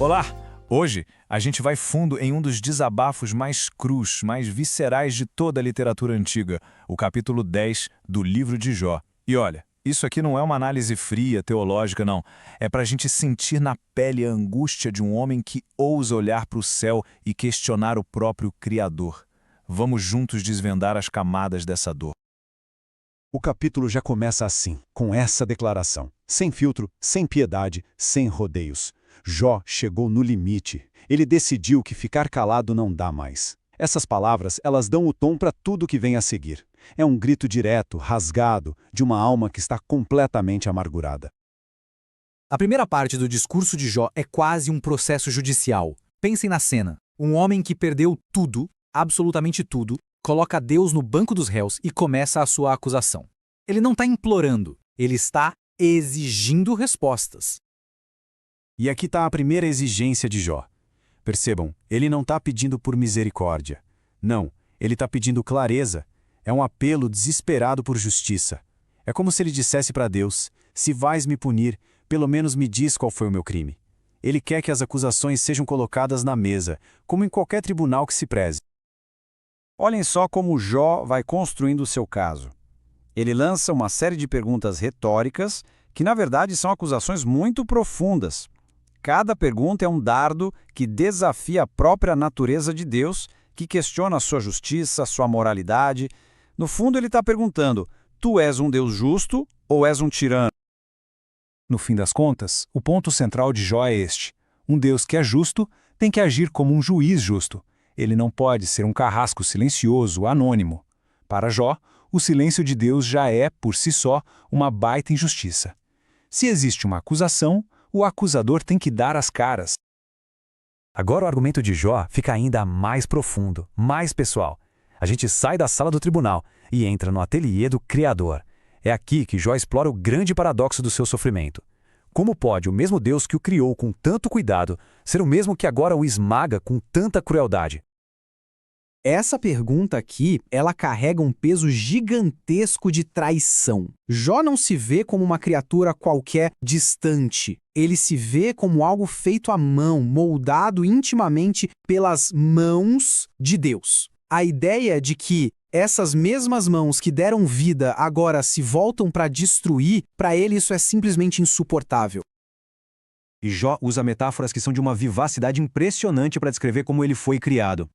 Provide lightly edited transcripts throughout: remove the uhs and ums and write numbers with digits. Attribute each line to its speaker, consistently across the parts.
Speaker 1: Olá! Hoje a gente vai fundo em um dos desabafos mais crus, mais viscerais de toda a literatura antiga, o capítulo 10 do livro de Jó. E olha, isso aqui não é uma análise fria, teológica, não. É para a gente sentir na pele a angústia de um homem que ousa olhar para o céu e questionar o próprio Criador. Vamos juntos desvendar as camadas dessa dor.
Speaker 2: O capítulo já começa assim, com essa declaração. Sem filtro, sem piedade, sem rodeios. Jó chegou no limite. Ele decidiu que ficar calado não dá mais. Essas palavras, elas dão o tom para tudo que vem a seguir. É um grito direto, rasgado, de uma alma que está completamente amargurada.
Speaker 3: A primeira parte do discurso de Jó é quase um processo judicial. Pensem na cena. Um homem que perdeu tudo, absolutamente tudo, coloca Deus no banco dos réus e começa a sua acusação. Ele não está implorando, ele está exigindo respostas.
Speaker 2: E aqui está a primeira exigência de Jó. Percebam, ele não está pedindo por misericórdia. Não, ele está pedindo clareza. É um apelo desesperado por justiça. É como se ele dissesse para Deus: se vais me punir, pelo menos me diz qual foi o meu crime. Ele quer que as acusações sejam colocadas na mesa, como em qualquer tribunal que se preze.
Speaker 4: Olhem só como Jó vai construindo o seu caso. Ele lança uma série de perguntas retóricas que, na verdade, são acusações muito profundas. Cada pergunta é um dardo que desafia a própria natureza de Deus, que questiona a sua justiça, a sua moralidade. No fundo, ele está perguntando: tu és um Deus justo ou és um tirano?
Speaker 2: No fim das contas, o ponto central de Jó é este. Um Deus que é justo tem que agir como um juiz justo. Ele não pode ser um carrasco silencioso, anônimo. Para Jó, o silêncio de Deus já é, por si só, uma baita injustiça. Se existe uma acusação, o acusador tem que dar as caras.
Speaker 5: Agora o argumento de Jó fica ainda mais profundo, mais pessoal. A gente sai da sala do tribunal e entra no ateliê do Criador. É aqui que Jó explora o grande paradoxo do seu sofrimento. Como pode o mesmo Deus que o criou com tanto cuidado ser o mesmo que agora o esmaga com tanta crueldade?
Speaker 3: Essa pergunta aqui, ela carrega um peso gigantesco de traição. Jó não se vê como uma criatura qualquer distante. Ele se vê como algo feito à mão, moldado intimamente pelas mãos de Deus. A ideia de que essas mesmas mãos que deram vida agora se voltam para destruir, para ele isso é simplesmente insuportável.
Speaker 2: E Jó usa metáforas que são de uma vivacidade impressionante para descrever como ele foi criado.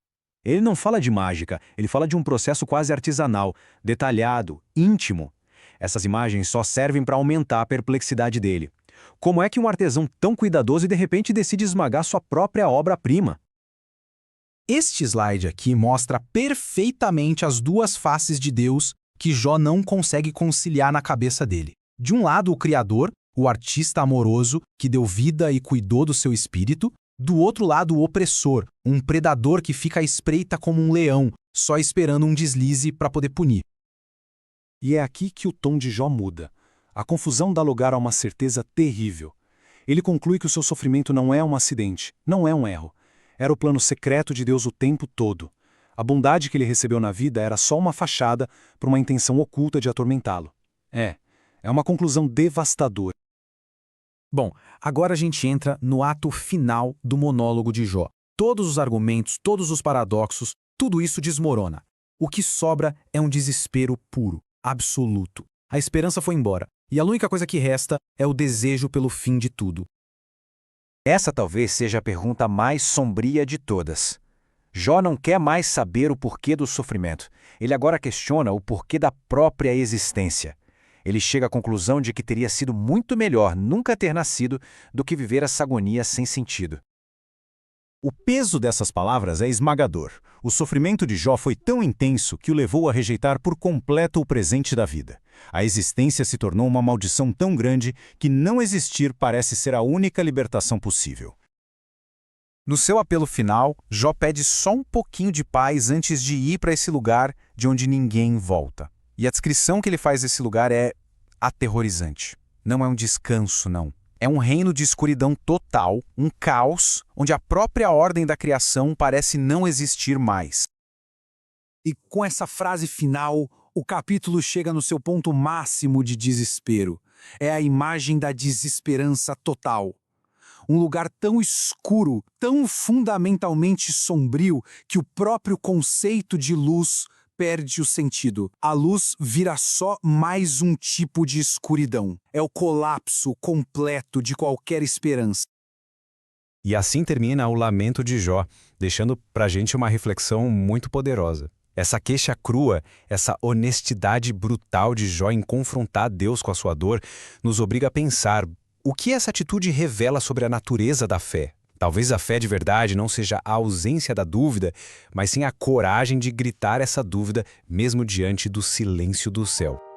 Speaker 2: Ele não fala de mágica, ele fala de um processo quase artesanal, detalhado, íntimo. Essas imagens só servem para aumentar a perplexidade dele. Como é que um artesão tão cuidadoso de repente decide esmagar sua própria obra-prima?
Speaker 3: Este slide aqui mostra perfeitamente as duas faces de Deus que Jó não consegue conciliar na cabeça dele. De um lado, o Criador, o artista amoroso que deu vida e cuidou do seu espírito. Do outro lado, o opressor, um predador que fica à espreita como um leão, só esperando um deslize para poder punir.
Speaker 2: E é aqui que o tom de Jó muda. A confusão dá lugar a uma certeza terrível. Ele conclui que o seu sofrimento não é um acidente, não é um erro. Era o plano secreto de Deus o tempo todo. A bondade que ele recebeu na vida era só uma fachada para uma intenção oculta de atormentá-lo. É uma conclusão devastadora.
Speaker 3: Bom, agora a gente entra no ato final do monólogo de Jó. Todos os argumentos, todos os paradoxos, tudo isso desmorona. O que sobra é um desespero puro, absoluto. A esperança foi embora, e a única coisa que resta é o desejo pelo fim de tudo.
Speaker 4: Essa talvez seja a pergunta mais sombria de todas. Jó não quer mais saber o porquê do sofrimento. Ele agora questiona o porquê da própria existência. Ele chega à conclusão de que teria sido muito melhor nunca ter nascido do que viver essa agonia sem sentido.
Speaker 2: O peso dessas palavras é esmagador. O sofrimento de Jó foi tão intenso que o levou a rejeitar por completo o presente da vida. A existência se tornou uma maldição tão grande que não existir parece ser a única libertação possível.
Speaker 3: No seu apelo final, Jó pede só um pouquinho de paz antes de ir para esse lugar de onde ninguém volta. E a descrição que ele faz desse lugar é aterrorizante. Não é um descanso, não. É um reino de escuridão total, um caos, onde a própria ordem da criação parece não existir mais. E com essa frase final, o capítulo chega no seu ponto máximo de desespero. É a imagem da desesperança total. um lugar tão escuro, tão fundamentalmente sombrio, que o próprio conceito de luz perde o sentido. A luz vira só mais um tipo de escuridão. É o colapso completo de qualquer esperança.
Speaker 1: E assim termina o Lamento de Jó, deixando pra gente uma reflexão muito poderosa. Essa queixa crua, essa honestidade brutal de Jó em confrontar Deus com a sua dor, nos obriga a pensar o que essa atitude revela sobre a natureza da fé. Talvez a fé de verdade não seja a ausência da dúvida, mas sim a coragem de gritar essa dúvida mesmo diante do silêncio do céu.